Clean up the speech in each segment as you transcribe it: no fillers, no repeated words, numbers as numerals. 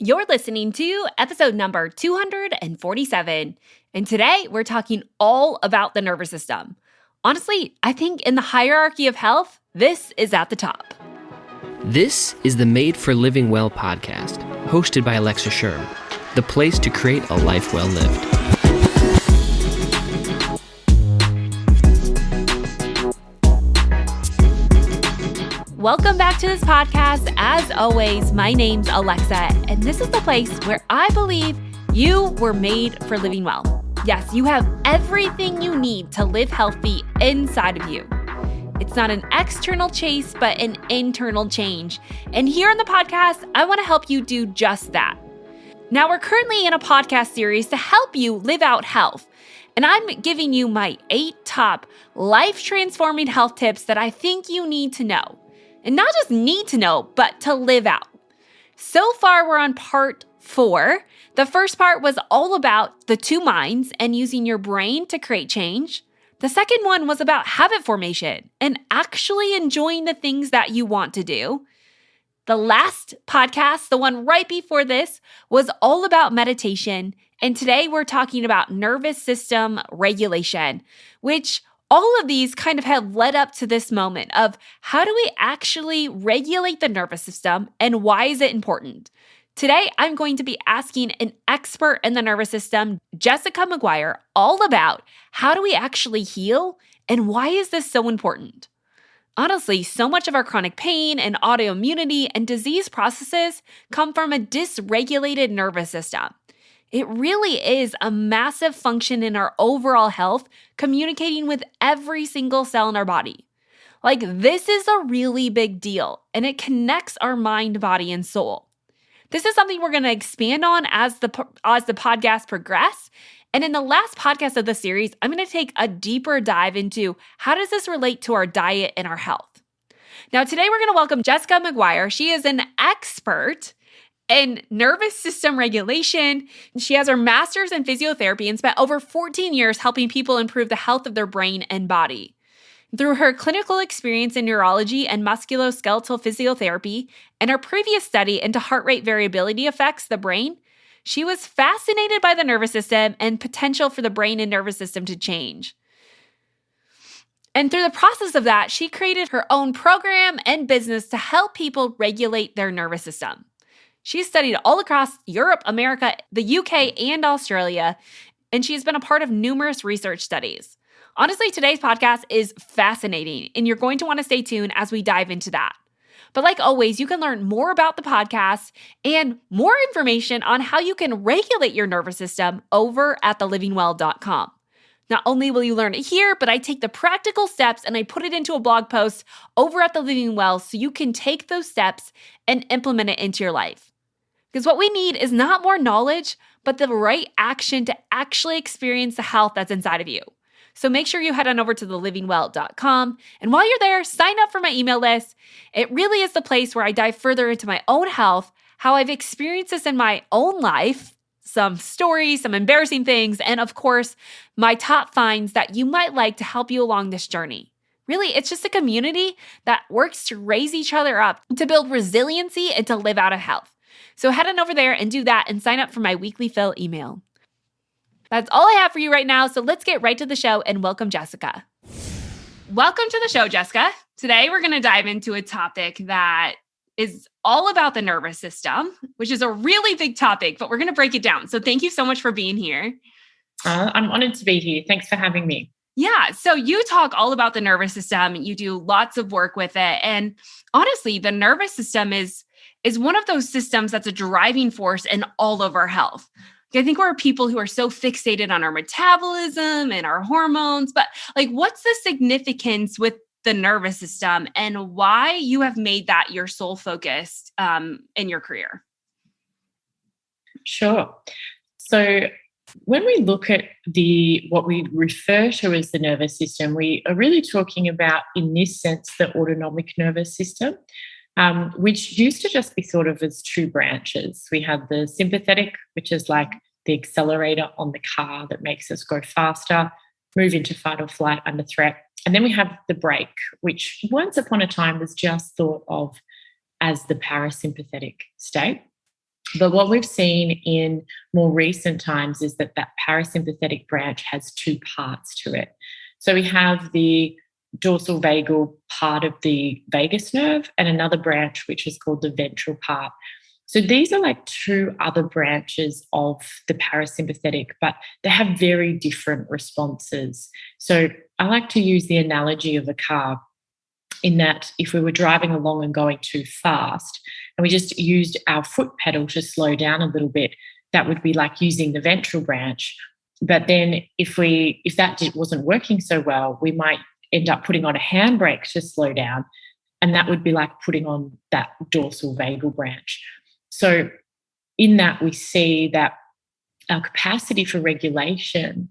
You're listening to episode number 247, and today we're talking all about the nervous system. Honestly, I think in the hierarchy of health, this is at the top. This is the Made for Living Well podcast, hosted by Alexa Sherm, the place to create a life well lived. Welcome back to this podcast. As always, my name's Alexa, and this is the place where I believe you were made for living well. Yes, you have everything you need to live healthy inside of you. It's not an external chase, but an internal change. And here on the podcast, I want to help you do just that. Now, we're currently in a podcast series to help you live out health. And I'm giving you my 8 top life-transforming health tips that I think you need to know. And not just need to know, but to live out. So far, we're on part 4. The first part was all about the 2 minds and using your brain to create change. The second one was about habit formation and actually enjoying the things that you want to do. The last podcast, the one right before this, was all about meditation. And today we're talking about nervous system regulation, which all of these kind of have led up to this moment of how do we actually regulate the nervous system and why is it important? Today, I'm going to be asking an expert in the nervous system, Jessica McGuire, all about how do we actually heal and why is this so important? Honestly, so much of our chronic pain and autoimmunity and disease processes come from a dysregulated nervous system. It really is a massive function in our overall health, communicating with every single cell in our body. Like, this is a really big deal, and it connects our mind, body, and soul. This is something we're going to expand on as the podcast progress. And in the last podcast of the series, I'm going to take a deeper dive into how does this relate to our diet and our health. Now, today we're going to welcome Jessica McGuire. She is an expert in nervous system regulation. She has her master's in physiotherapy and spent over 14 years helping people improve the health of their brain and body. Through her clinical experience in neurology and musculoskeletal physiotherapy and her previous study into heart rate variability affects the brain, she was fascinated by the nervous system and potential for the brain and nervous system to change. And through the process of that, she created her own program and business to help people regulate their nervous system. She's studied all across Europe, America, the UK, and Australia, and she's been a part of numerous research studies. Honestly, today's podcast is fascinating, and you're going to want to stay tuned as we dive into that. But like always, you can learn more about the podcast and more information on how you can regulate your nervous system over at thelivingwell.com. Not only will you learn it here, but I take the practical steps and I put it into a blog post over at The Living Well so you can take those steps and implement it into your life. Because what we need is not more knowledge, but the right action to actually experience the health that's inside of you. So make sure you head on over to thelivingwell.com. And while you're there, sign up for my email list. It really is the place where I dive further into my own health, how I've experienced this in my own life, some stories, some embarrassing things, and of course, my top finds that you might like to help you along this journey. Really, it's just a community that works to raise each other up, to build resiliency, and to live out of health. So head on over there and do that and sign up for my weekly fill email. That's all I have for you right now. So let's get right to the show and welcome Jessica. Welcome to the show, Jessica. Today, we're going to dive into a topic that is all about the nervous system, which is a really big topic, but we're going to break it down. So thank you so much for being here. I'm honored to be here. Thanks for having me. Yeah. So you talk all about the nervous system. You do lots of work with it. And honestly, the nervous system is one of those systems that's a driving force in all of our health. I think we're people who are so fixated on our metabolism and our hormones, but like, what's the significance with the nervous system and why you have made that your sole focus in your career? Sure. So when we look at what we refer to as the nervous system, we are really talking about, in this sense, the autonomic nervous system. Which used to just be thought of as 2 branches. We have the sympathetic, which is like the accelerator on the car that makes us go faster, move into fight or flight under threat. And then we have the brake, which once upon a time was just thought of as the parasympathetic state. But what we've seen in more recent times is that that parasympathetic branch has two parts to it. So we have the dorsal vagal part of the vagus nerve and another branch, which is called the ventral part. So these are like two other branches of the parasympathetic, but they have very different responses. So I like to use the analogy of a car, in that if we were driving along and going too fast and we just used our foot pedal to slow down a little bit, that would be like using the ventral branch. But then if wasn't working so well, we might end up putting on a handbrake to slow down, and that would be like putting on that dorsal vagal branch. So in that, we see that our capacity for regulation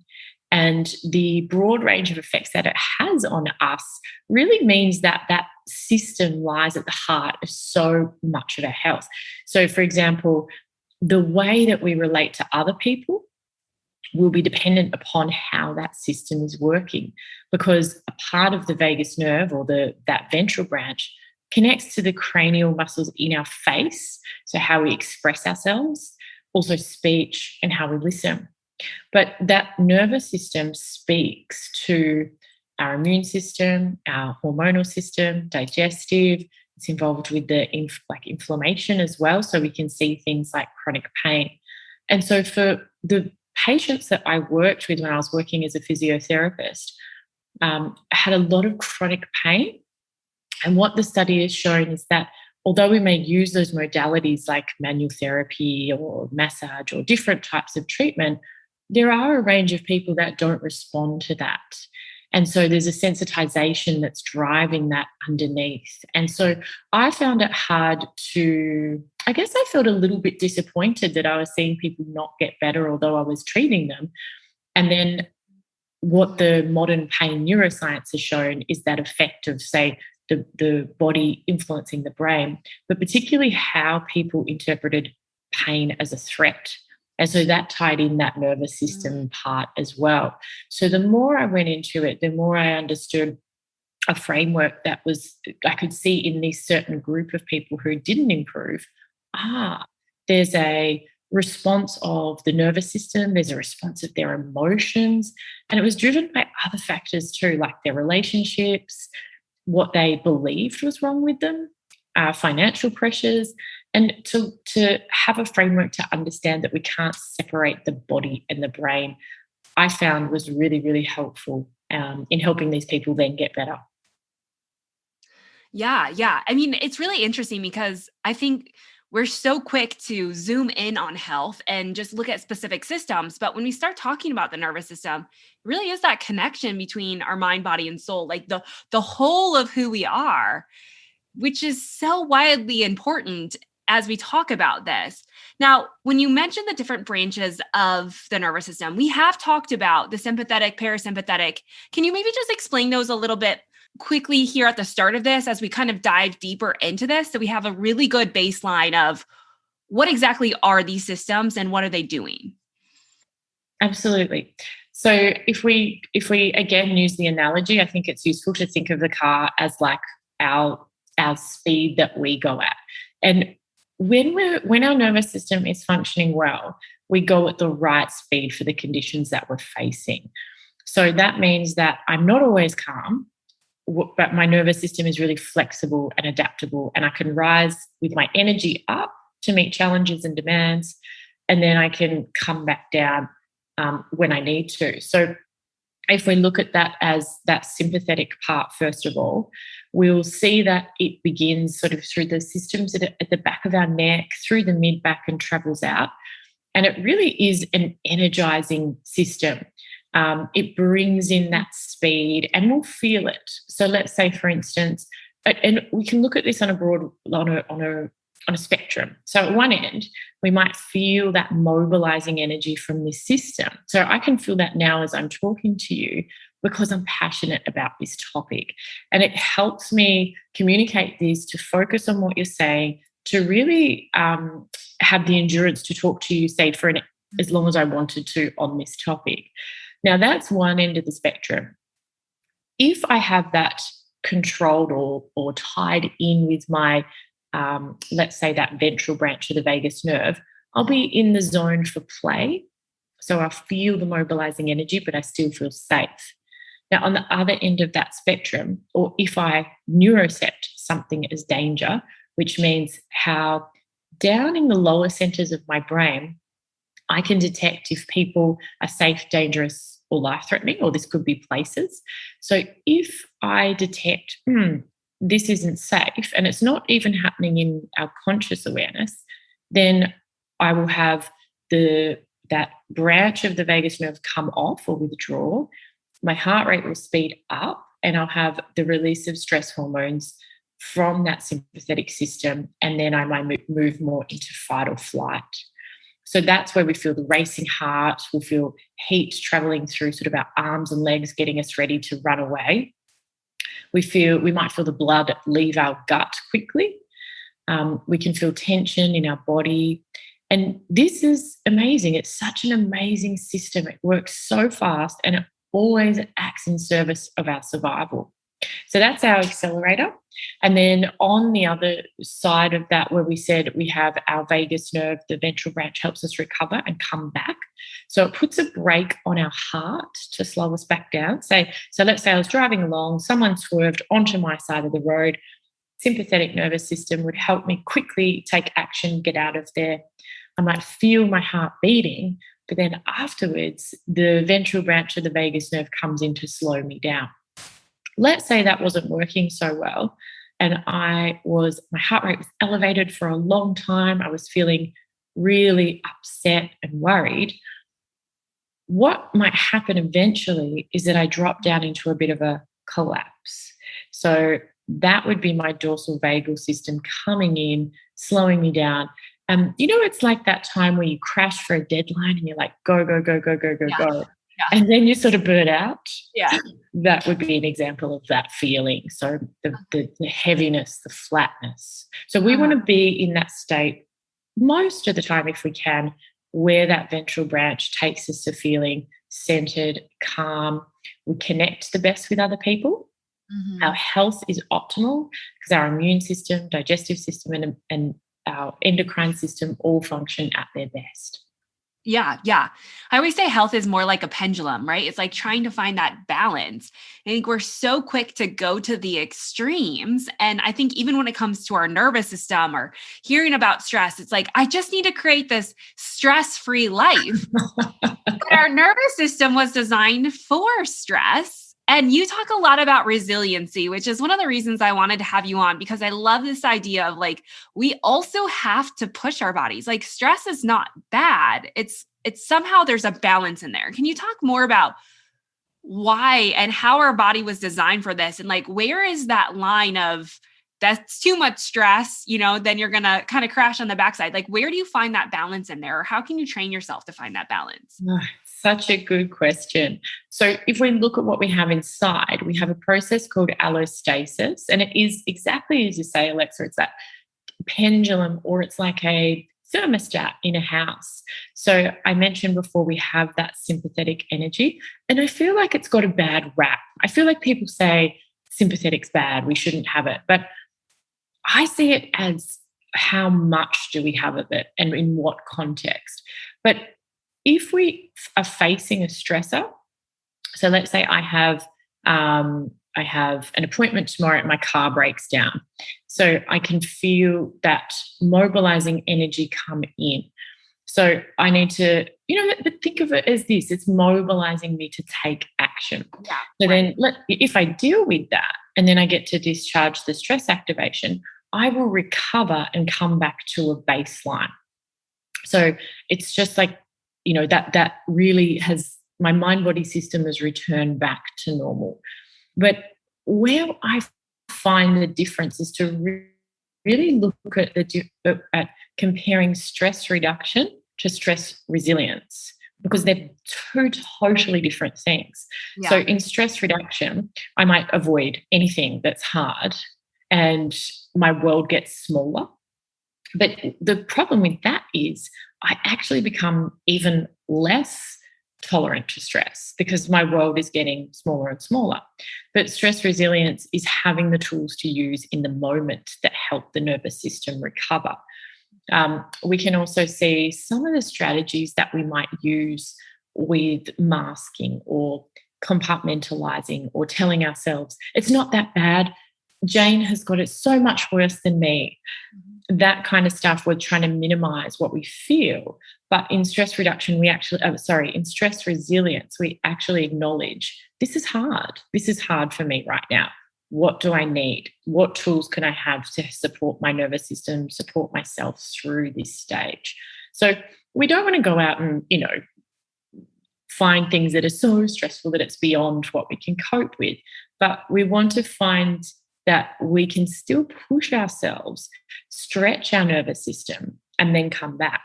and the broad range of effects that it has on us really means that that system lies at the heart of so much of our health. So, for example, the way that we relate to other people will be dependent upon how that system is working, because a part of the vagus nerve, or that ventral branch, connects to the cranial muscles in our face, so how we express ourselves, also speech, and how we listen. But that nervous system speaks to our immune system, our hormonal system, digestive. It's involved with the inflammation as well, so we can see things like chronic pain. And so for the patients that I worked with when I was working as a physiotherapist, had a lot of chronic pain. And what the study has shown is that although we may use those modalities like manual therapy or massage or different types of treatment, there are a range of people that don't respond to that. And so there's a sensitization that's driving that underneath. And so I found it hard I felt a little bit disappointed that I was seeing people not get better, although I was treating them. And then what the modern pain neuroscience has shown is that effect of, say, the body influencing the brain, but particularly how people interpreted pain as a threat. And so that tied in that nervous system part as well. So the more I went into it, the more I understood a framework that I could see in this certain group of people who didn't improve. There's a response of the nervous system, there's a response of their emotions, and it was driven by other factors too, like their relationships, what they believed was wrong with them, financial pressures, and to have a framework to understand that we can't separate the body and the brain, I found was really, really helpful in helping these people then get better. Yeah. I mean, it's really interesting because I think we're so quick to zoom in on health and just look at specific systems. But when we start talking about the nervous system, it really is that connection between our mind, body, and soul, like the whole of who we are, which is so wildly important as we talk about this. Now, when you mention the different branches of the nervous system, we have talked about the sympathetic, parasympathetic. Can you maybe just explain those a little bit quickly here at the start of this as we kind of dive deeper into this, so we have a really good baseline of what exactly are these systems and what are they doing? Absolutely. So if we again use the analogy, I think it's useful to think of the car as like our speed that we go at. And when our nervous system is functioning well, we go at the right speed for the conditions that we're facing. So that means that I'm not always calm, but my nervous system is really flexible and adaptable, and I can rise with my energy up to meet challenges and demands, and then I can come back down when I need to. So if we look at that as that sympathetic part, first of all, we'll see that it begins sort of through the systems at the back of our neck, through the mid-back, and travels out. And it really is an energizing system. It brings in that speed, and we'll feel it. So let's say, for instance, and we can look at this on a spectrum. So at one end, we might feel that mobilizing energy from this system. So I can feel that now as I'm talking to you, because I'm passionate about this topic. And it helps me communicate this, to focus on what you're saying, to really have the endurance to talk to you, say, for as long as I wanted to on this topic. Now, that's one end of the spectrum. If I have that controlled or tied in with my, let's say, that ventral branch of the vagus nerve, I'll be in the zone for play. So I feel the mobilizing energy, but I still feel safe. Now, on the other end of that spectrum, or if I neurocept something as danger, which means how down in the lower centers of my brain, I can detect if people are safe, dangerous, or life-threatening, or this could be places. So if I detect, this isn't safe, and it's not even happening in our conscious awareness, then I will have that branch of the vagus nerve come off or withdraw. My heart rate will speed up, and I'll have the release of stress hormones from that sympathetic system, and then I might move more into fight or flight. So that's where we feel the racing heart, we'll feel heat traveling through sort of our arms and legs, getting us ready to run away. We might feel the blood leave our gut quickly. We can feel tension in our body. And this is amazing. It's such an amazing system. It works so fast, and it always acts in service of our survival. So that's our accelerator. And then on the other side of that, where we said we have our vagus nerve, the ventral branch helps us recover and come back. So it puts a brake on our heart to slow us back down. So let's say I was driving along, someone swerved onto my side of the road. Sympathetic nervous system would help me quickly take action, get out of there. I might feel my heart beating, but then afterwards, the ventral branch of the vagus nerve comes in to slow me down. Let's say that wasn't working so well, and my heart rate was elevated for a long time. I was feeling really upset and worried. What might happen eventually is that I drop down into a bit of a collapse. So that would be my dorsal vagal system coming in, slowing me down. It's like that time where you crash for a deadline and you're like, go, go, go, go, go, go, go. Yeah. And then you sort of burn out. Yeah. That would be an example of that feeling. So the heaviness, the flatness. So we want to be in that state most of the time, if we can, where that ventral branch takes us to feeling centered, calm. We connect the best with other people. Mm-hmm. Our health is optimal because our immune system, digestive system, and our endocrine system all function at their best. Yeah. I always say health is more like a pendulum, right? It's like trying to find that balance. I think we're so quick to go to the extremes. And I think even when it comes to our nervous system or hearing about stress, it's like, I just need to create this stress-free life. But our nervous system was designed for stress. And you talk a lot about resiliency, which is one of the reasons I wanted to have you on, because I love this idea of like, we also have to push our bodies. Like stress is not bad. It's somehow there's a balance in there. Can you talk more about why and how our body was designed for this? And like, where is that line of that's too much stress, then you're going to kind of crash on the backside. Like, where do you find that balance in there? Or how can you train yourself to find that balance? Such a good question. So if we look at what we have inside, we have a process called allostasis, and it is exactly as you say, Alexa, it's that pendulum, or it's like a thermostat in a house. So I mentioned before, we have that sympathetic energy, and I feel like it's got a bad rap. I feel like people say sympathetic's bad, we shouldn't have it, but I see it as how much do we have of it and in what context. But if we are facing a stressor, so let's say I have an appointment tomorrow and my car breaks down. So I can feel that mobilizing energy come in. So I need to, think of it as this, it's mobilizing me to take action. Yeah, so right. Then if I deal with that and then I get to discharge the stress activation, I will recover and come back to a baseline. So it's just like, that really has, my mind-body system has returned back to normal. But where I find the difference is to really look at comparing stress reduction to stress resilience, because they're two totally different things. Yeah. So in stress reduction, I might avoid anything that's hard and my world gets smaller. But the problem with that is I actually become even less tolerant to stress because my world is getting smaller and smaller. But stress resilience is having the tools to use in the moment that help the nervous system recover. We can also see some of the strategies that we might use with masking or compartmentalizing or telling ourselves, it's not that bad. Jane has got it so much worse than me. That kind of stuff, we're trying to minimize what we feel. But in stress reduction, in stress resilience, we actually acknowledge this is hard. This is hard for me right now. What do I need? What tools can I have to support my nervous system, support myself through this stage? So we don't want to go out and, find things that are so stressful that it's beyond what we can cope with. But we want to find that we can still push ourselves, stretch our nervous system, and then come back.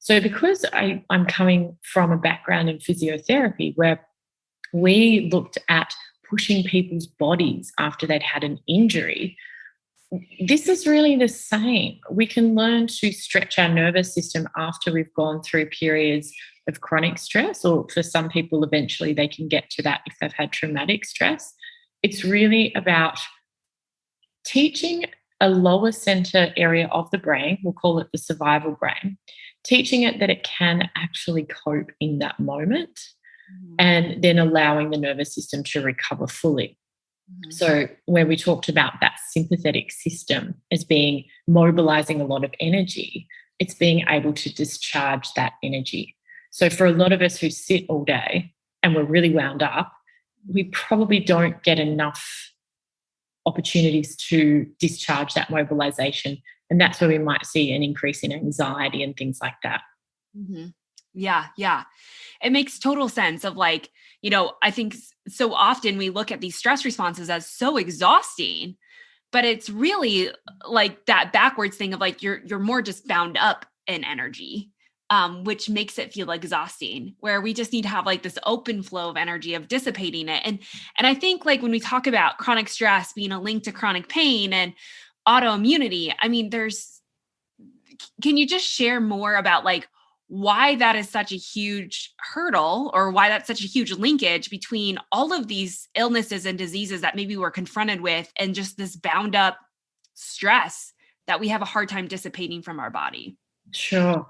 So because I'm coming from a background in physiotherapy where we looked at pushing people's bodies after they'd had an injury, this is really the same. We can learn to stretch our nervous system after we've gone through periods of chronic stress, or for some people, eventually they can get to that if they've had traumatic stress. It's really about teaching a lower center area of the brain, we'll call it the survival brain, teaching it that it can actually cope in that moment, and then allowing the nervous system to recover fully. So where we talked about that sympathetic system as being mobilizing a lot of energy, it's being able to discharge that energy. So for a lot of us who sit all day and we're really wound up, we probably don't get enough opportunities to discharge that mobilization. And that's where we might see an increase in anxiety and things like that. Mm-hmm. Yeah. It makes total sense of I think so often we look at these stress responses as so exhausting, but it's really like that backwards thing of you're more just bound up in energy, which makes it feel exhausting, where we just need to have this open flow of energy of dissipating it. And I think when we talk about chronic stress being a link to chronic pain and autoimmunity, I mean, can you just share more about why that is such a huge hurdle, or why that's such a huge linkage between all of these illnesses and diseases that maybe we're confronted with and just this bound up stress that we have a hard time dissipating from our body? Sure.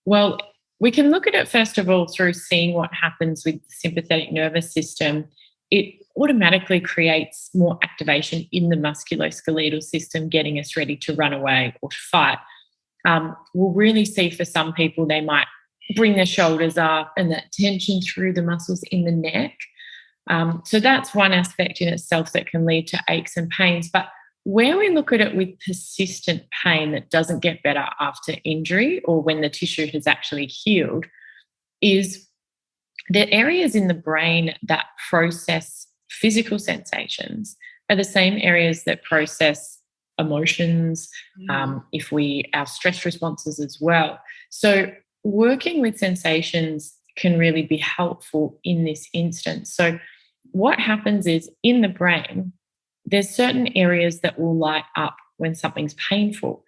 Well, we can look at it, first of all, through seeing what happens with the sympathetic nervous system. It automatically creates more activation in the musculoskeletal system, getting us ready to run away or to fight. We'll really see for some people, they might bring their shoulders up and that tension through the muscles in the neck. So that's one aspect in itself that can lead to aches and pains. But where we look at it with persistent pain that doesn't get better after injury or when the tissue has actually healed is the areas in the brain that process physical sensations are the same areas that process emotions, our stress responses as well. So working with sensations can really be helpful in this instance. So what happens is in the brain, there's certain areas that will light up when something's painful.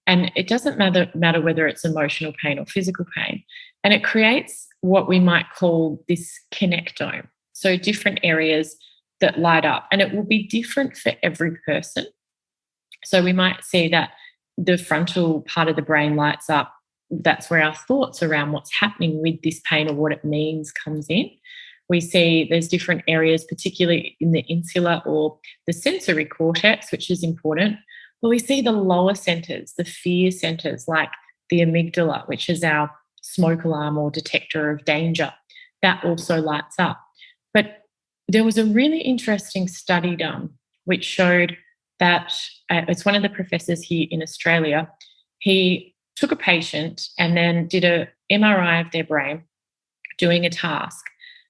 And it doesn't matter whether it's emotional pain or physical pain. And it creates what we might call this connectome. So different areas that light up. And it will be different for every person. So we might see that the frontal part of the brain lights up. That's where our thoughts around what's happening with this pain or what it means comes in. We see there's different areas, particularly in the insula or the sensory cortex, which is important. But we see the lower centers, the fear centers, like the amygdala, which is our smoke alarm or detector of danger. That also lights up. But there was a really interesting study done which showed that it's one of the professors here in Australia. He took a patient and then did a MRI of their brain doing a task.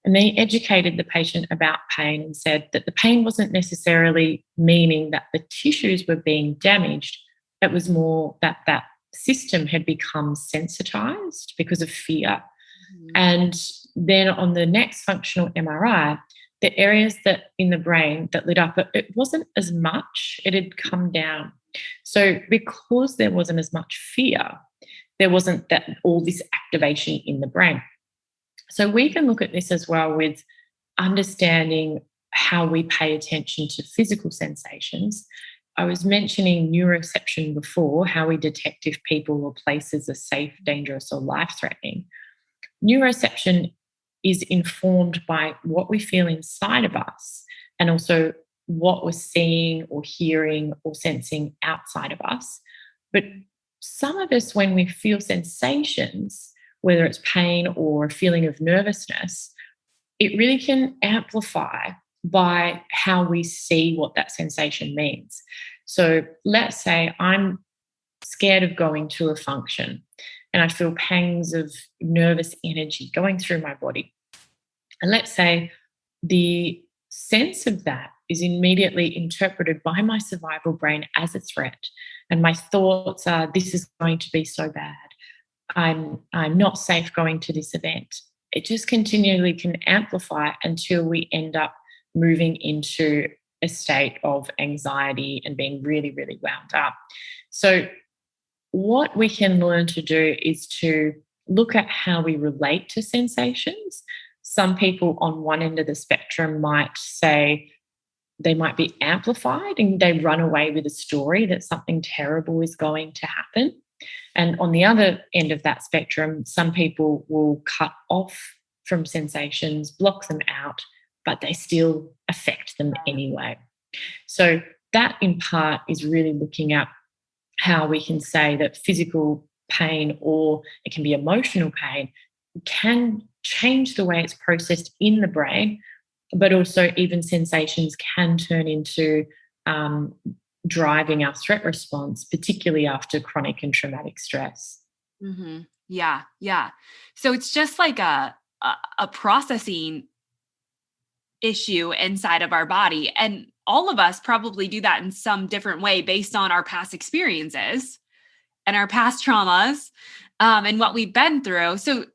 And then he educated the patient about pain and said that the pain wasn't necessarily meaning that the tissues were being damaged. It was more that that system had become sensitized because of fear. And then on the next functional MRI, the areas that in the brain that lit up, it wasn't as much, it had come down. So because there wasn't as much fear, there wasn't all this activation in the brain. So we can look at this as well with understanding how we pay attention to physical sensations I was mentioning neuroception before, how we detect if people or places are safe, dangerous, or life-threatening. Neuroception is informed by what we feel inside of us and also what we're seeing or hearing or sensing outside of us. But some of us, when we feel sensations, whether it's pain or a feeling of nervousness, it really can amplify by how we see what that sensation means. So let's say I'm scared of going to a function and I feel pangs of nervous energy going through my body. And let's say the sense of that is immediately interpreted by my survival brain as a threat. And my thoughts are, this is going to be so bad. I'm not safe going to this event. It just continually can amplify until we end up moving into a state of anxiety and being really, really wound up. So what we can learn to do is to look at how we relate to sensations. Some people on one end of the spectrum might say they might be amplified and they run away with a story that something terrible is going to happen. And on the other end of that spectrum, some people will cut off from sensations, block them out, but they still affect them anyway. So that in part is really looking at how we can say that physical pain, or it can be emotional pain, can change the way it's processed in the brain, but also even sensations can turn into driving our threat response, particularly after chronic and traumatic stress. Mm-hmm. Yeah. So it's just like a processing issue inside of our body. And all of us probably do that in some different way based on our past experiences and our past traumas and what we've been through. So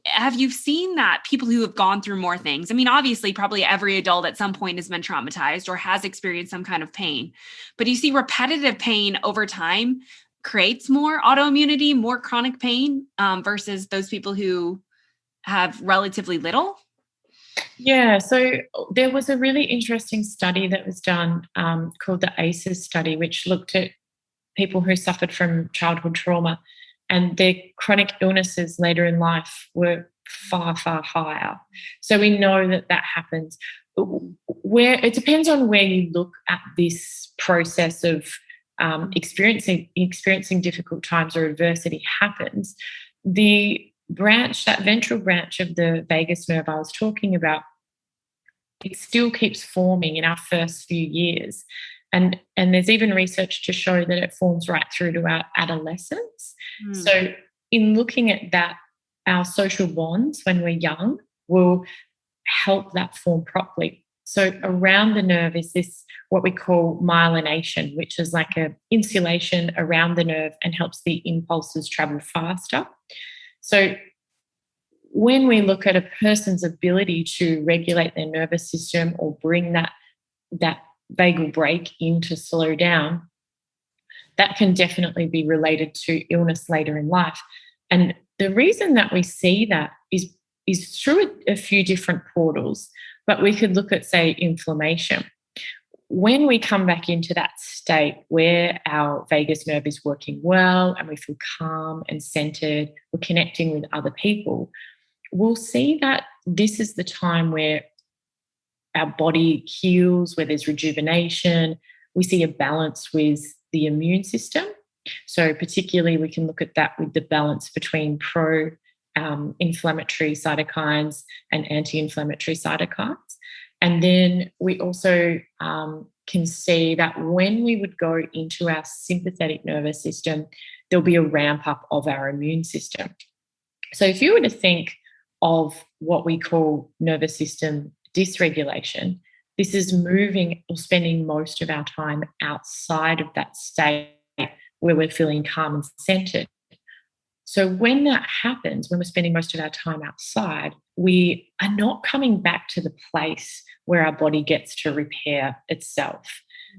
have you seen that people who have gone through more things? I mean, obviously, probably every adult at some point has been traumatized or has experienced some kind of pain. But do you see repetitive pain over time creates more autoimmunity, more chronic pain versus those people who have relatively little? Yeah, so there was a really interesting study that was done called the ACEs study, which looked at people who suffered from childhood trauma, and their chronic illnesses later in life were far, far higher. So we know that happens. Where it depends on where you look at this process of experiencing difficult times or adversity happens. The branch, that ventral branch of the vagus nerve I was talking about, it still keeps forming in our first few years. And there's even research to show that it forms right through to our adolescence. So in looking at that, our social bonds when we're young will help that form properly. So around the nerve is this, what we call myelination, which is like a insulation around the nerve and helps the impulses travel faster. So when we look at a person's ability to regulate their nervous system or bring that vagal brake in to slow down, that can definitely be related to illness later in life. And the reason that we see that is through a few different portals, but we could look at, say, inflammation. When we come back into that state where our vagus nerve is working well and we feel calm and centered, we're connecting with other people, we'll see that this is the time where our body heals, where there's rejuvenation. We see a balance with the immune system. So particularly we can look at that with the balance between pro-inflammatory cytokines and anti-inflammatory cytokines. And then we also can see that when we would go into our sympathetic nervous system, there'll be a ramp up of our immune system. So if you were to think of what we call nervous system dysregulation, this is moving or spending most of our time outside of that state where we're feeling calm and centered. So when that happens, when we're spending most of our time outside, we are not coming back to the place where our body gets to repair itself.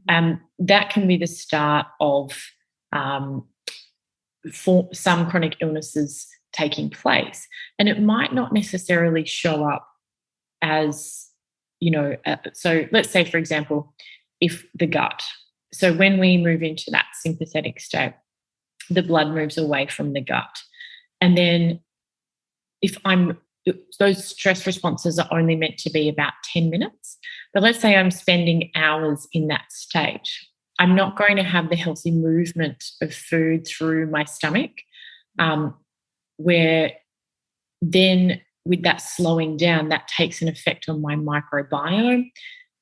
That can be the start of for some chronic illnesses taking place. And it might not necessarily show up as, so let's say, for example, if the gut, So when we move into that sympathetic state, the blood moves away from the gut. And then those stress responses are only meant to be about 10 minutes. But let's say I'm spending hours in that state. I'm not going to have the healthy movement of food through my stomach, where then with that slowing down, that takes an effect on my microbiome.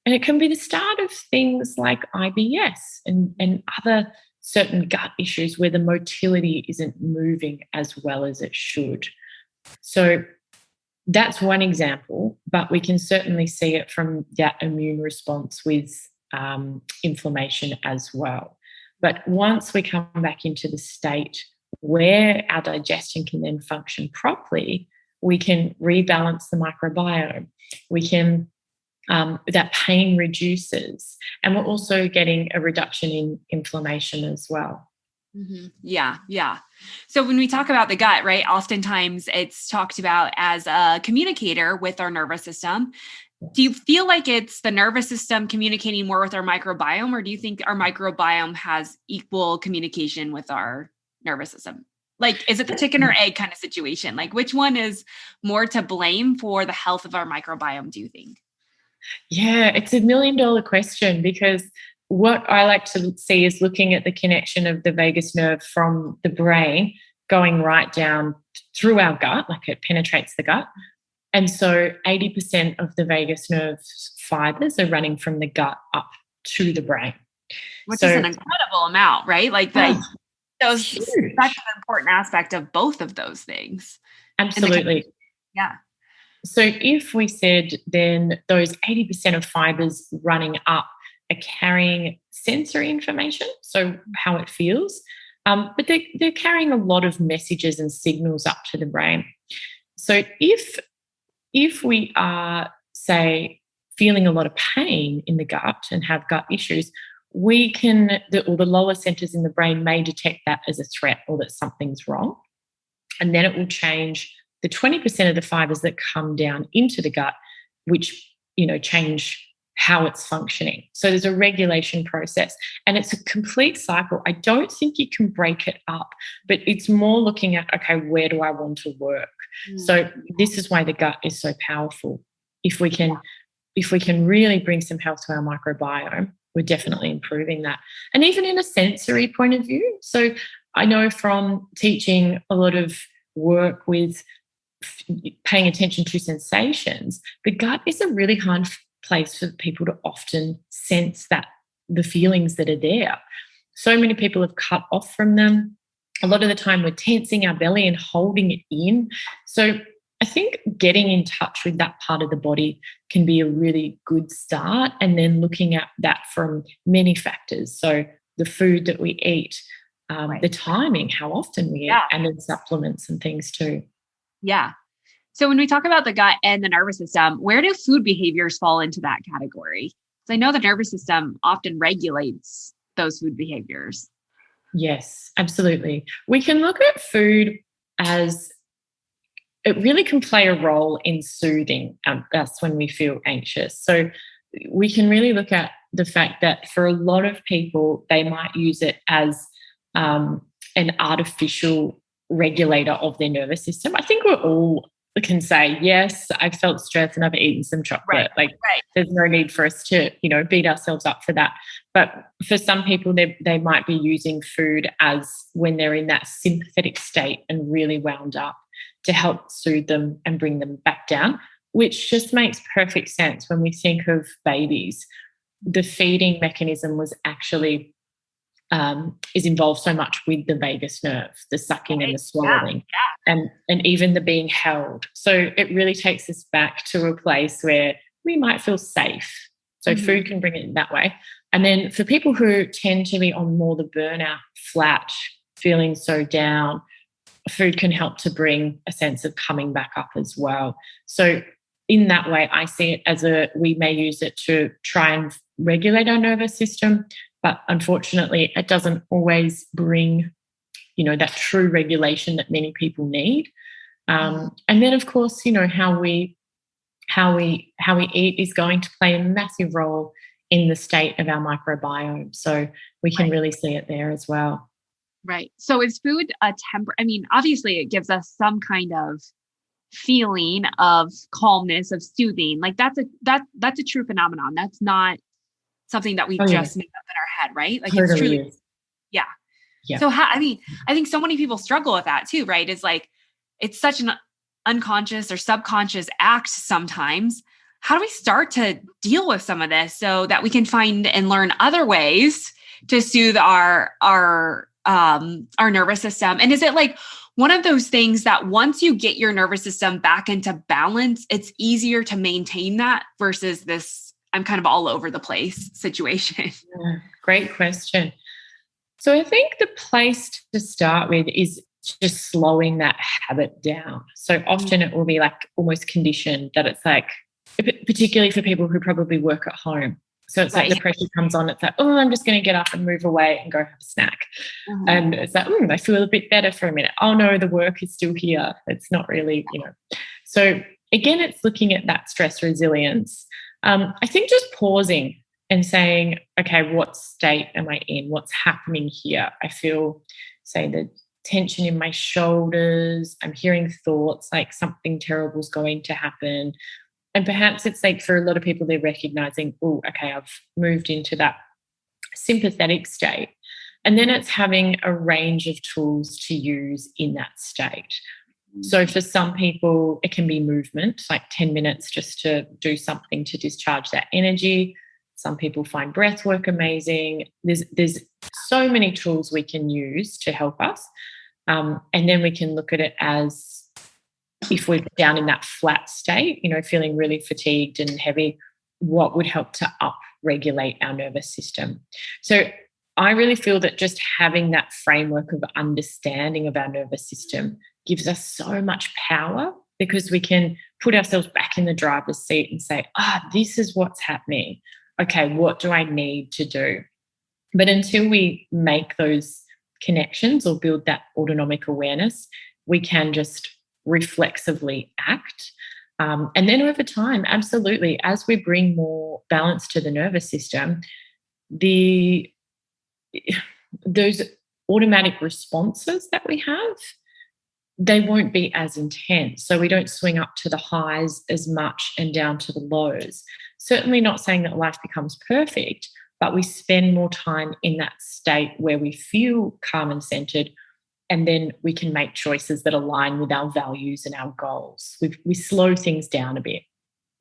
And it can be the start of things like IBS and other certain gut issues where the motility isn't moving as well as it should. So that's one example, but we can certainly see it from that immune response with inflammation as well. But once we come back into the state where our digestion can then function properly, we can rebalance the microbiome. We can, that pain reduces, and we're also getting a reduction in inflammation as well. Mm-hmm. Yeah. So when we talk about the gut, right, oftentimes it's talked about as a communicator with our nervous system. Do you feel like it's the nervous system communicating more with our microbiome, or do you think our microbiome has equal communication with our nervous system? Like, is it the chicken or egg kind of situation? Like, which one is more to blame for the health of our microbiome, do you think? Yeah, it's $1 million question, because what I like to see is looking at the connection of the vagus nerve from the brain going right down through our gut, like it penetrates the gut. And so 80% of the vagus nerve fibers are running from the gut up to the brain. Which is an incredible amount, right? Like that's an important aspect of both of those things. Absolutely. Yeah. So if we said then those 80% of fibers running up are carrying sensory information, so how it feels, but they're carrying a lot of messages and signals up to the brain. So if we are, say, feeling a lot of pain in the gut and have gut issues, we can, the lower centers in the brain may detect that as a threat or that something's wrong. And then it will change the 20% of the fibers that come down into the gut, which, change how it's functioning. So there's a regulation process, and it's a complete cycle. I don't think you can break it up, but it's more looking at, okay, where do I want to work? So this is why the gut is so powerful. If we can really bring some health to our microbiome, we're definitely improving that. And even in a sensory point of view. So I know from teaching a lot of work with paying attention to sensations, the gut is a really hard place for people to often sense that the feelings that are there. So many people have cut off from them. A lot of the time we're tensing our belly and holding it in. So I think getting in touch with that part of the body can be a really good start, and then looking at that from many factors. So the food that we eat, the timing, how often we eat, and then supplements and things too. Yeah. So when we talk about the gut and the nervous system, where do food behaviors fall into that category? Because I know the nervous system often regulates those food behaviors. Yes, absolutely. We can look at food as it really can play a role in soothing us when we feel anxious. So we can really look at the fact that for a lot of people, they might use it as an artificial regulator of their nervous system. I think we're all can say, yes, I've felt stress and I've eaten some chocolate. There's no need for us to, beat ourselves up for that. But for some people, they might be using food as when they're in that sympathetic state and really wound up, to help soothe them and bring them back down, which just makes perfect sense when we think of babies. The feeding mechanism was actually is involved so much with the vagus nerve, the sucking and the swallowing, and even the being held. So it really takes us back to a place where we might feel safe. So food can bring it in that way. And then for people who tend to be on more the burnout, flat, feeling so down, food can help to bring a sense of coming back up as well. So in that way, I see it as we may use it to try and regulate our nervous system, but unfortunately, it doesn't always bring, that true regulation that many people need. And then, of course, how we eat is going to play a massive role in the state of our microbiome. So we can really see it there as well. Right. So is food a obviously it gives us some kind of feeling of calmness, of soothing. Like that's a true phenomenon. That's not something that we just make up in our head, right? Like totally it's truly, is. Yeah. Yeah. So I think so many people struggle with that too, right? It's like, it's such an unconscious or subconscious act sometimes. How do we start to deal with some of this so that we can find and learn other ways to soothe our nervous system? And is it like one of those things that once you get your nervous system back into balance, it's easier to maintain that versus this I'm kind of all over the place situation? Yeah, great question. So I think the place to start with is just slowing that habit down. So often it will be like almost conditioned that it's like, particularly for people who probably work at home. So it's like the pressure comes on. It's like, oh, I'm just going to get up and move away and go have a snack. And it's like, I feel a bit better for a minute. Oh no, the work is still here. It's not really, So again, it's looking at that stress resilience. I think just pausing and saying, okay, what state am I in? What's happening here? I feel, say, the tension in my shoulders. I'm hearing thoughts like something terrible is going to happen. And perhaps it's like for a lot of people, they're recognizing, oh, okay, I've moved into that sympathetic state. And then it's having a range of tools to use in that state. So for some people, it can be movement, like 10 minutes just to do something to discharge that energy. Some people find breath work amazing. There's so many tools we can use to help us. And then we can look at it as if we're down in that flat state, feeling really fatigued and heavy, what would help to up-regulate our nervous system? So I really feel that just having that framework of understanding of our nervous system gives us so much power because we can put ourselves back in the driver's seat and say, this is what's happening. Okay, what do I need to do? But until we make those connections or build that autonomic awareness, we can just reflexively act. And then over time, absolutely, as we bring more balance to the nervous system, those automatic responses that we have, they won't be as intense. So we don't swing up to the highs as much and down to the lows. Certainly not saying that life becomes perfect, but we spend more time in that state where we feel calm and centered, and then we can make choices that align with our values and our goals. We slow things down a bit.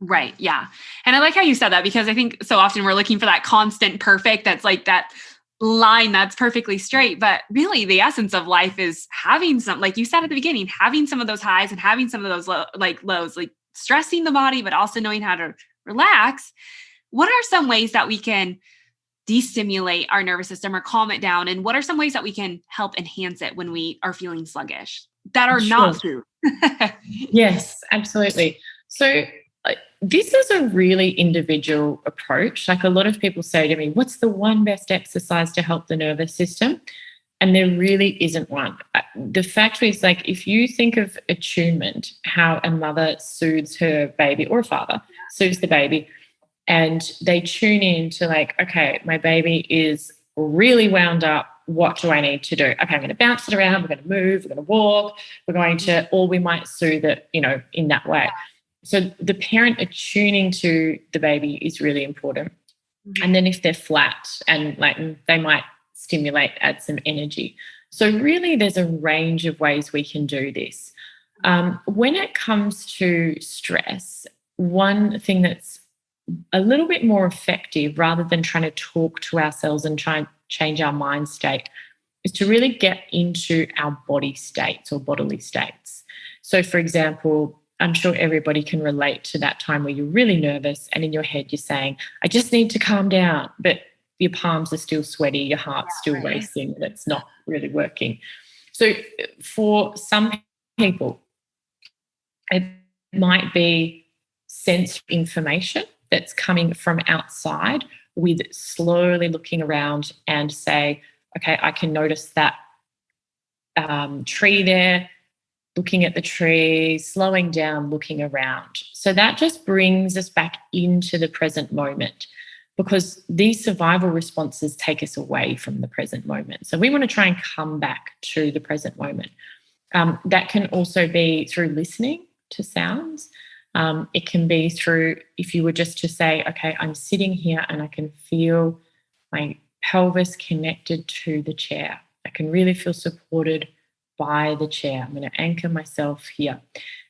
Right. Yeah. And I like how you said that because I think so often we're looking for that constant perfect that's like that line that's perfectly straight. But really the essence of life is having some, like you said at the beginning, having some of those highs and having some of those lows, like stressing the body, but also knowing how to relax. What are some ways that we can destimulate our nervous system or calm it down? And what are some ways that we can help enhance it when we are feeling sluggish that are not food? Yes, absolutely. So this is a really individual approach. Like a lot of people say to me, what's the one best exercise to help the nervous system? And there really isn't one. The fact is, like, if you think of attunement, how a mother soothes her baby or a father soothes the baby, and they tune in to like, okay, my baby is really wound up. What do I need to do? Okay, I'm going to bounce it around. We're going to move. We're going to walk. We're going to, or we might soothe it, in that way. So the parent attuning to the baby is really important. Mm-hmm. And then if they're flat and like they might stimulate, add some energy. So really there's a range of ways we can do this. When it comes to stress, one thing that's a little bit more effective rather than trying to talk to ourselves and try and change our mind state is to really get into our body states or bodily states. So for example, I'm sure everybody can relate to that time where you're really nervous and in your head you're saying, I just need to calm down, but your palms are still sweaty, your heart's still racing, and it's not really working. So for some people, it might be sensory information that's coming from outside with slowly looking around and say, okay, I can notice that tree there, looking at the tree, slowing down, looking around. So that just brings us back into the present moment. because these survival responses take us away from the present moment. So we want to try and come back to the present moment. That can also be through listening to sounds. It can be through, if you were just to say, okay, I'm sitting here and I can feel my pelvis connected to the chair. I can really feel supported by the chair. I'm going to anchor myself here.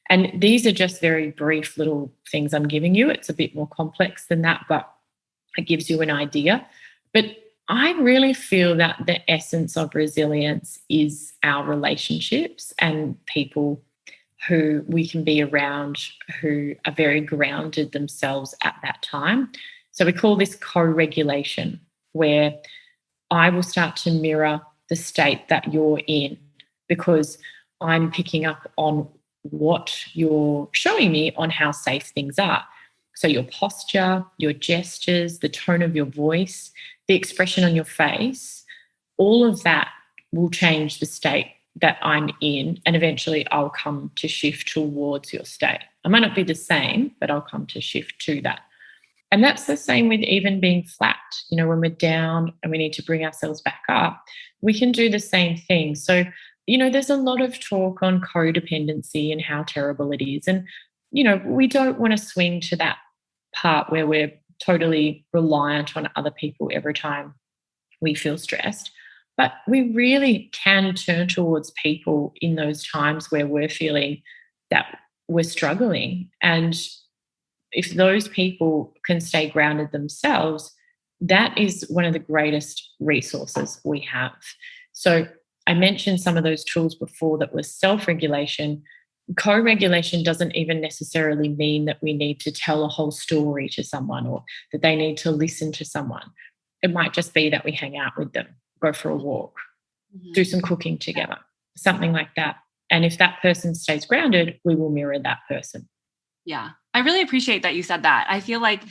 And these are just very brief little things I'm giving you. It's a bit more complex than that, but it gives you an idea. But I really feel that the essence of resilience is our relationships and people who we can be around who are very grounded themselves at that time. So we call this co-regulation, where I will start to mirror the state that you're in because I'm picking up on what you're showing me on how safe things are. So your posture, your gestures, the tone of your voice, the expression on your face, all of that will change the state that I'm in, and eventually I'll come to shift towards your state. I might not be the same, but I'll come to shift to that. And that's the same with even being flat. You know, when we're down and we need to bring ourselves back up, we can do the same thing. So, you know, there's a lot of talk on codependency and how terrible it is. And, you know, we don't want to swing to that part where we're totally reliant on other people every time we feel stressed. But we really can turn towards people in those times where we're feeling that we're struggling. And if those people can stay grounded themselves, that is one of the greatest resources we have. So I mentioned some of those tools before that was self-regulation. Co-regulation doesn't even necessarily mean that we need to tell a whole story to someone or that they need to listen to someone. It might just be that we hang out with them, go for a walk, do some cooking together, something like that. And if that person stays grounded, we will mirror that person. Yeah. I really appreciate that you said that. I feel like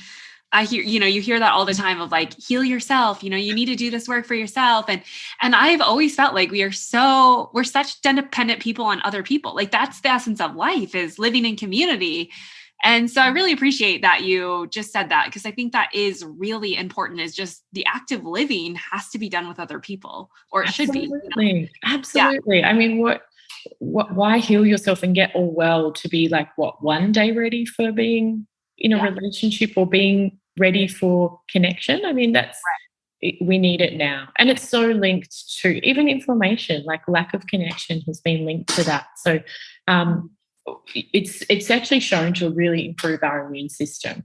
I hear, you hear that all the time of like, heal yourself, you need to do this work for yourself. And I've always felt like we're such dependent people on other people. Like that's the essence of life, is living in community. And so I really appreciate that you just said that, because I think that is really important, is just the act of living has to be done with other people, or it should be. Absolutely. Yeah. I mean, why heal yourself and get all well to be like, one day ready for being in a relationship or being ready for connection? I mean, we need it now. And it's so linked to even inflammation, like lack of connection has been linked to that. So it's actually shown to really improve our immune system.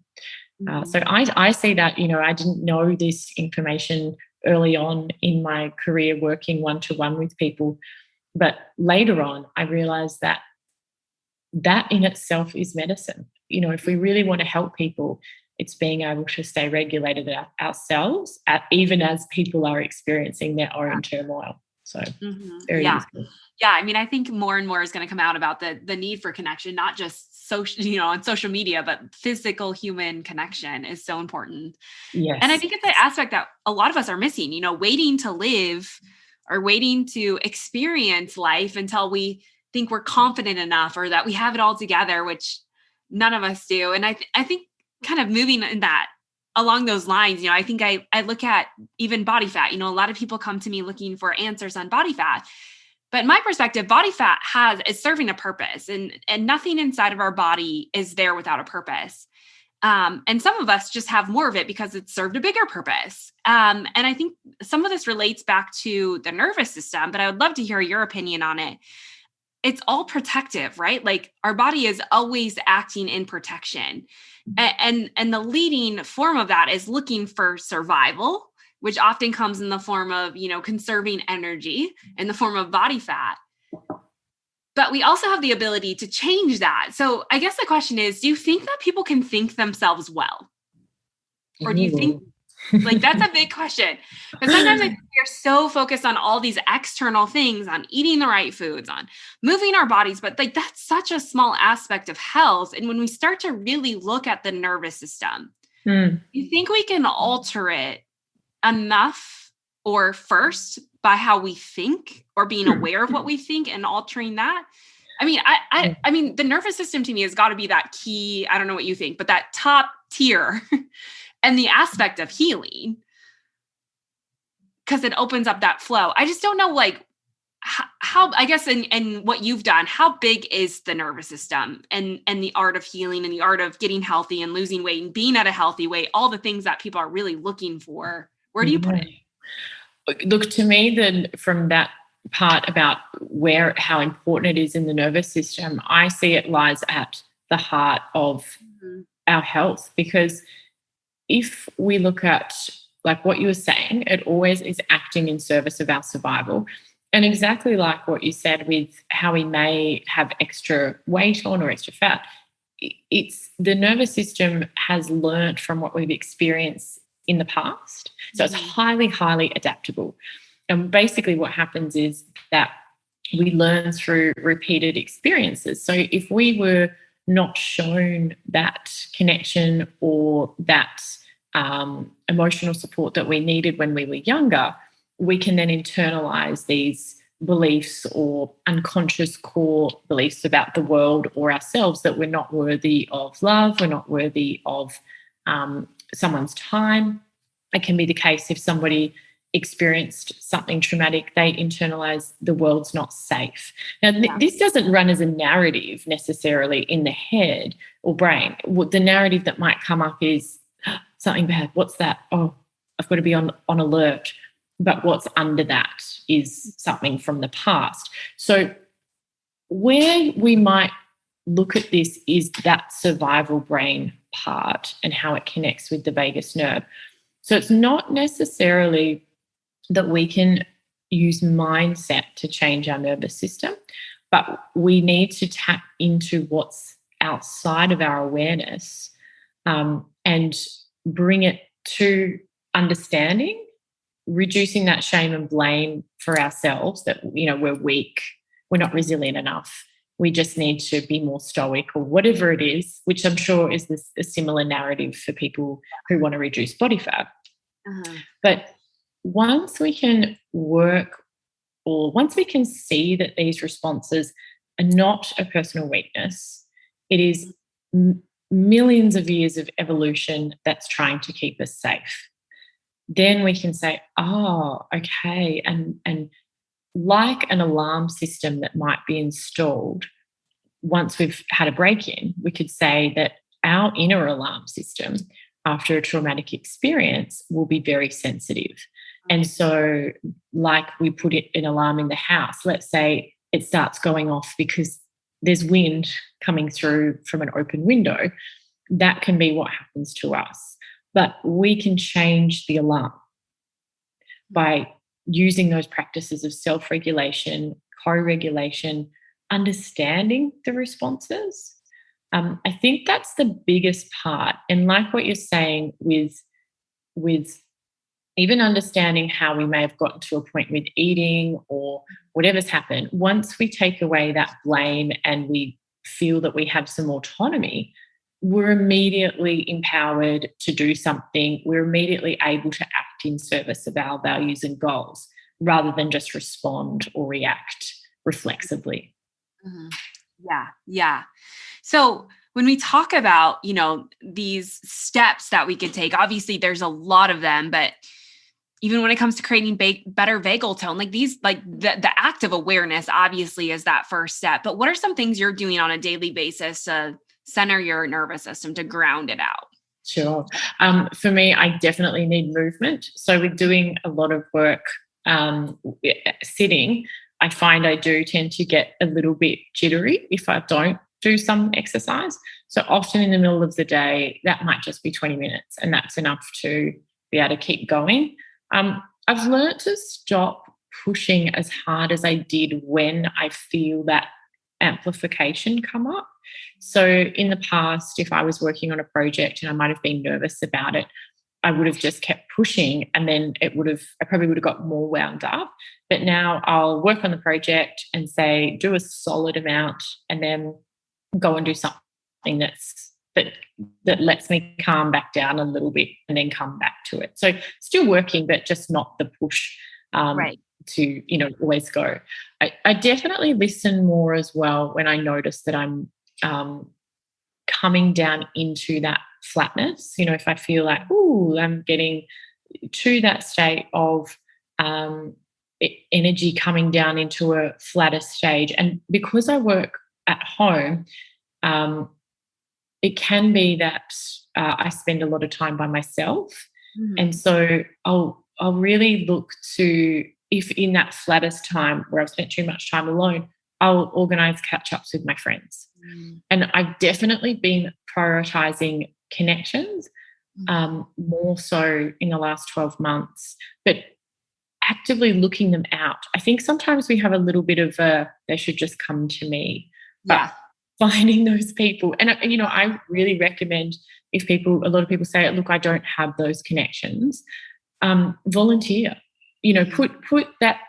So I see that, I didn't know this information early on in my career working one-to-one with people. But later on, I realized that in itself is medicine. If we really want to help people, it's being able to stay regulated ourselves, even as people are experiencing their own turmoil. So very useful. Yeah. I mean, I think more and more is going to come out about the need for connection, not just social, on social media, but physical human connection is so important. Yes. And I think it's an aspect that a lot of us are missing, waiting to live or waiting to experience life until we think we're confident enough or that we have it all together, which none of us do. And I think kind of moving in that along those lines, I think I look at even body fat. A lot of people come to me looking for answers on body fat. But in my perspective, body fat is serving a purpose, and nothing inside of our body is there without a purpose. And some of us just have more of it because it's served a bigger purpose. And I think some of this relates back to the nervous system, but I would love to hear your opinion on it. It's all protective, right? Like our body is always acting in protection. And the leading form of that is looking for survival, which often comes in the form of, conserving energy in the form of body fat. But we also have the ability to change that. So I guess the question is, do you think that people can think themselves well? Or do you think, that's a big question. But sometimes I think we're so focused on all these external things, on eating the right foods, on moving our bodies, but that's such a small aspect of health. And when we start to really look at the nervous system, you think we can alter it enough, or first by how we think or being aware of what we think and altering that? I mean, I mean, the nervous system to me has got to be that key. I don't know what you think, but that top tier and the aspect of healing, because it opens up that flow. I just don't know, like, how I guess, and what you've done, how big is the nervous system and the art of healing and the art of getting healthy and losing weight and being at a healthy weight, all the things that people are really looking for. Where do you put it? Look, to me, then from that part about how important it is in the nervous system, I see it lies at the heart of our health, because if we look at, like what you were saying, it always is acting in service of our survival. And exactly like what you said with how we may have extra weight on or extra fat, it's the nervous system has learnt from what we've experienced in the past. So it's highly, highly adaptable. And basically what happens is that we learn through repeated experiences. So if we were not shown that connection or that emotional support that we needed when we were younger, we can then internalize these beliefs or unconscious core beliefs about the world or ourselves, that we're not worthy of love, we're not worthy of someone's time. It can be the case if somebody experienced something traumatic, they internalize the world's not safe. Now, this doesn't run as a narrative necessarily in the head or brain. The narrative that might come up is something bad. What's that? Oh, I've got to be on alert. But what's under that is something from the past. So where we might look at this is that survival brain part and how it connects with the vagus nerve. So it's not necessarily that we can use mindset to change our nervous system, but we need to tap into what's outside of our awareness and bring it to understanding, reducing that shame and blame for ourselves that, we're weak, we're not resilient enough, we just need to be more stoic or whatever it is, which I'm sure is a similar narrative for people who want to reduce body fat. But once we can work, or once we can see that these responses are not a personal weakness, it is millions of years of evolution that's trying to keep us safe. Then we can say, oh, okay. And like an alarm system that might be installed once we've had a break-in, we could say that our inner alarm system after a traumatic experience will be very sensitive. And so like we put an alarm in the house, let's say it starts going off because there's wind coming through from an open window, that can be what happens to us. But we can change the alarm by using those practices of self-regulation, co-regulation, understanding the responses. I think that's the biggest part. And like what you're saying with even understanding how we may have gotten to a point with eating or whatever's happened, once we take away that blame and we feel that we have some autonomy, we're immediately empowered to do something. We're immediately able to act in service of our values and goals rather than just respond or react reflexively. Yeah. So when we talk about, these steps that we could take, obviously there's a lot of them, but even when it comes to creating better vagal tone, like these, like the act of awareness obviously is that first step. But what are some things you're doing on a daily basis to center your nervous system, to ground it out? Sure. For me, I definitely need movement. So with doing a lot of work sitting, I find I do tend to get a little bit jittery if I don't do some exercise. So often in the middle of the day, that might just be 20 minutes and that's enough to be able to keep going. I've learned to stop pushing as hard as I did when I feel that amplification come up. So in the past, if I was working on a project and I might have been nervous about it, I would have just kept pushing and then I probably would have got more wound up. But now I'll work on the project and say, do a solid amount and then go and do something that lets me calm back down a little bit and then come back to it. So still working, but just not the push to, always go. I definitely listen more as well when I notice that I'm coming down into that flatness, if I feel like, ooh, I'm getting to that state of energy coming down into a flatter stage. And because I work at home, it can be that I spend a lot of time by myself. Mm-hmm. And so I'll really look to, if in that flattest time where I've spent too much time alone, I'll organise catch-ups with my friends. And I've definitely been prioritising connections more so in the last 12 months, but actively looking them out. I think sometimes we have a little bit of they should just come to me. Yeah. But finding those people. And, I really recommend, if a lot of people say, look, I don't have those connections, volunteer, put that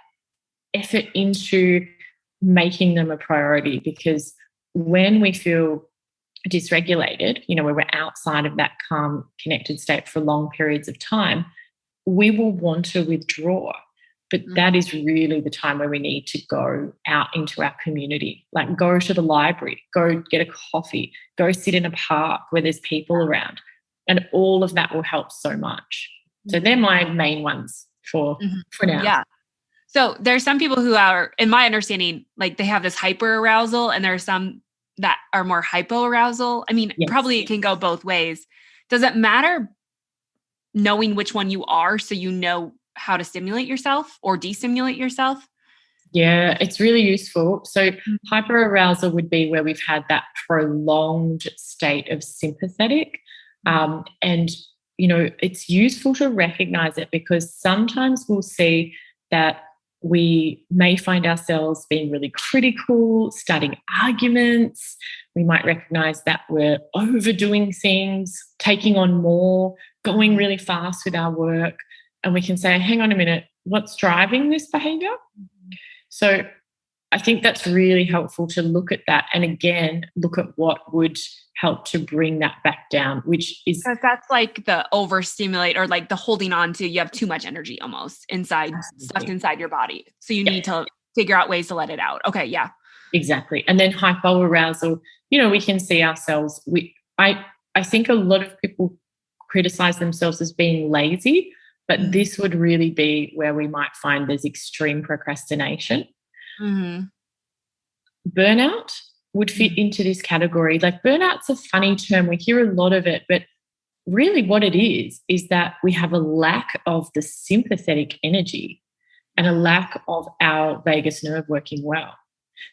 effort into making them a priority, because when we feel dysregulated, where we're outside of that calm, connected state for long periods of time, we will want to withdraw. But that is really the time where we need to go out into our community, like go to the library, go get a coffee, go sit in a park where there's people around. And all of that will help so much. So they're my main ones for now. Yeah. So there's some people who are, in my understanding, like they have this hyperarousal, and there are some that are more hypoarousal. I mean, probably it can go both ways. Does it matter knowing which one you are, so you know how to stimulate yourself or destimulate yourself? Yeah, it's really useful. So hyperarousal would be where we've had that prolonged state of sympathetic. And, it's useful to recognize it, because sometimes we'll see that we may find ourselves being really critical, starting arguments. We might recognize that we're overdoing things, taking on more, going really fast with our work. And we can say, hang on a minute, what's driving this behavior? So I think that's really helpful to look at that. And again, look at what would help to bring that back down, which is... Because that's like the overstimulate, or like the holding on to, you have too much energy almost stuffed inside your body. So you need to figure out ways to let it out. Okay. Yeah. Exactly. And then hypoarousal, we can see ourselves. I think a lot of people criticize themselves as being lazy, but this would really be where we might find there's extreme procrastination. Burnout would fit into this category. Like, burnout's a funny term. We hear a lot of it, but really what it is that we have a lack of the sympathetic energy and a lack of our vagus nerve working well.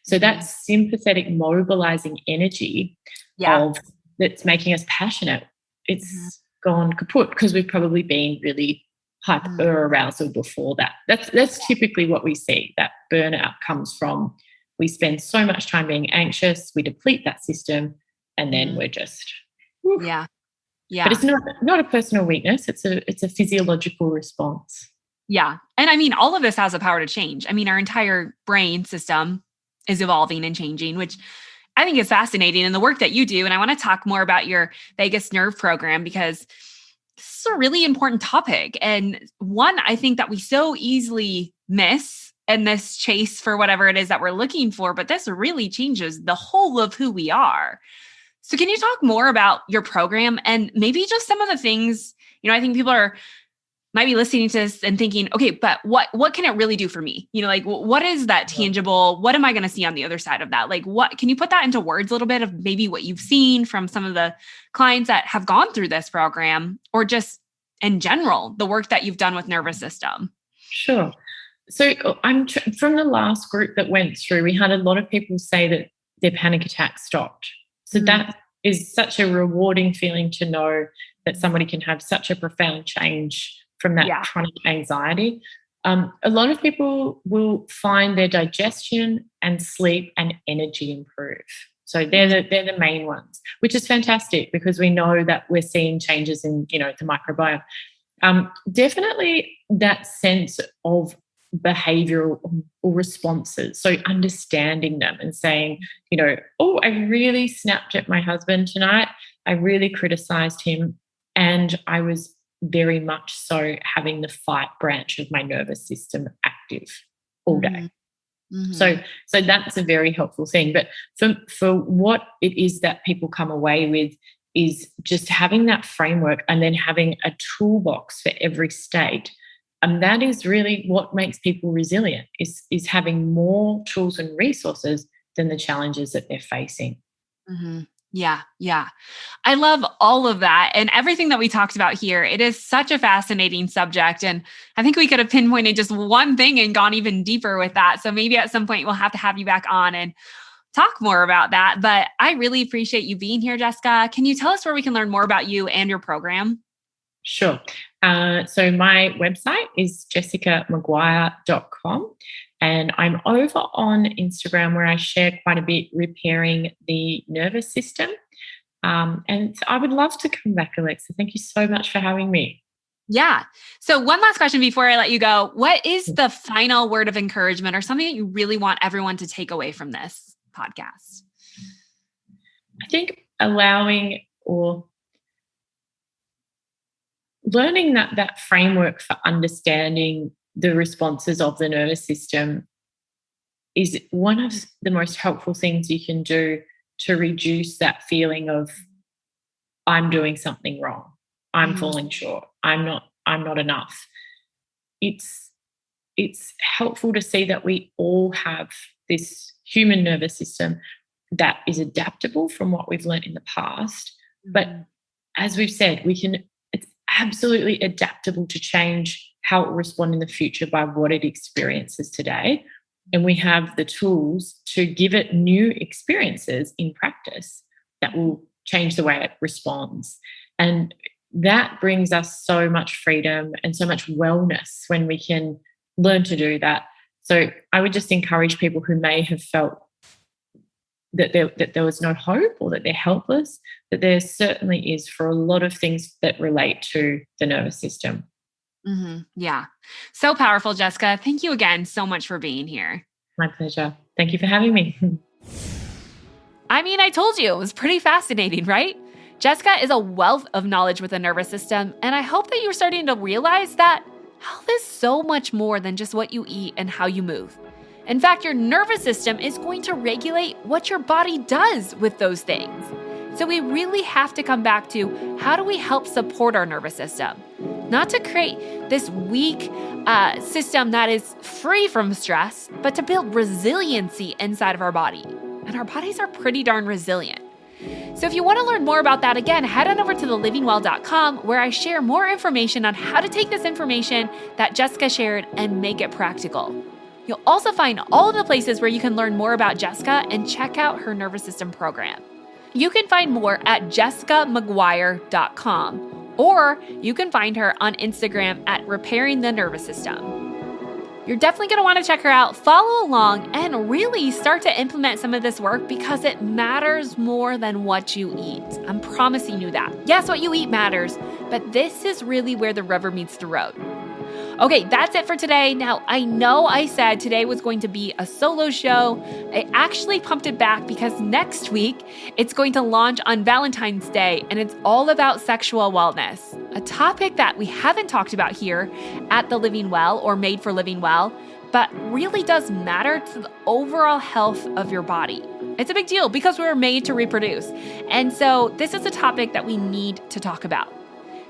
So that sympathetic mobilizing energy that's making us passionate, it's gone kaput, because we've probably been really hyperarousal before that. That's typically what we see. That burnout comes from, we spend so much time being anxious, we deplete that system, and then we're just yeah. But it's not a personal weakness. It's a physiological response. Yeah. And I mean, all of this has the power to change. I mean, our entire brain system is evolving and changing, which I think is fascinating in the work that you do. And I want to talk more about your vagus nerve program, because this is a really important topic. And one, I think that we so easily miss in this chase for whatever it is that we're looking for, but this really changes the whole of who we are. So can you talk more about your program and maybe just some of the things, I think people might be listening to this and thinking, okay, but what can it really do for me? Like, what is that tangible? What am I going to see on the other side of that? Like, what can you put that into words a little bit of maybe what you've seen from some of the clients that have gone through this program, or just in general, the work that you've done with nervous system? Sure. So from the last group that went through, we had a lot of people say that their panic attacks stopped. So that is such a rewarding feeling to know that somebody can have such a profound change from that chronic anxiety. A lot of people will find their digestion and sleep and energy improve. So they're the main ones, which is fantastic, because we know that we're seeing changes in, the microbiome. Definitely that sense of behavioral responses. So understanding them and saying, oh, I really snapped at my husband tonight. I really criticized him, and I was very much so having the fight branch of my nervous system active all day. So that's a very helpful thing. But for what it is that people come away with is just having that framework and then having a toolbox for every state. And that is really what makes people resilient, is having more tools and resources than the challenges that they're facing. Mm-hmm. Yeah. Yeah. I love all of that and everything that we talked about here. It is such a fascinating subject. And I think we could have pinpointed just one thing and gone even deeper with that. So maybe at some point we'll have to have you back on and talk more about that. But I really appreciate you being here, Jessica. Can you tell us where we can learn more about you and your program? Sure. So my website is jessicamaguire.com. And I'm over on Instagram where I share quite a bit repairing the nervous system. And I would love to come back, Alexa. Thank you so much for having me. Yeah. So one last question before I let you go. What is the final word of encouragement or something that you really want everyone to take away from this podcast? I think allowing or learning that framework for understanding the responses of the nervous system is one of the most helpful things you can do to reduce that feeling of I'm doing something wrong, I'm falling short, I'm not enough. It's helpful to see that we all have this human nervous system that is adaptable from what we've learned in the past. But as we've said, it's absolutely adaptable to change how it will respond in the future by what it experiences today. And we have the tools to give it new experiences in practice that will change the way it responds. And that brings us so much freedom and so much wellness when we can learn to do that. So I would just encourage people who may have felt that there was no hope or that they're helpless, that there certainly is for a lot of things that relate to the nervous system. Mm-hmm. Yeah. So powerful, Jessica. Thank you again so much for being here. My pleasure. Thank you for having me. I mean, I told you it was pretty fascinating, right? Jessica is a wealth of knowledge with the nervous system, and I hope that you're starting to realize that health is so much more than just what you eat and how you move. In fact, your nervous system is going to regulate what your body does with those things. So we really have to come back to how do we help support our nervous system? Not to create this weak system that is free from stress, but to build resiliency inside of our body. And our bodies are pretty darn resilient. So if you want to learn more about that, again, head on over to thelivingwell.com where I share more information on how to take this information that Jessica shared and make it practical. You'll also find all of the places where you can learn more about Jessica and check out her nervous system program. You can find more at jessicamaguire.com. Or you can find her on Instagram at Repairing the Nervous System. You're definitely going to want to check her out, follow along, and really start to implement some of this work because it matters more than what you eat. I'm promising you that. Yes, what you eat matters, but this is really where the rubber meets the road. Okay, that's it for today. Now, I know I said today was going to be a solo show. I actually pumped it back because next week it's going to launch on Valentine's Day, and it's all about sexual wellness, a topic that we haven't talked about here at The Living Well or Made for Living Well, but really does matter to the overall health of your body. It's a big deal because we were made to reproduce. And so this is a topic that we need to talk about.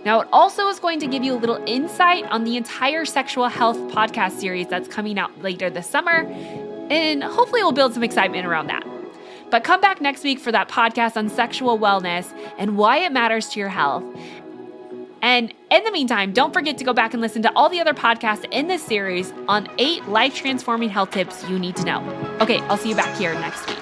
Now, it also is going to give you a little insight on the entire sexual health podcast series that's coming out later this summer, and hopefully we'll build some excitement around that. But come back next week for that podcast on sexual wellness and why it matters to your health. And in the meantime, don't forget to go back and listen to all the other podcasts in this series on 8 life-transforming health tips you need to know. Okay, I'll see you back here next week.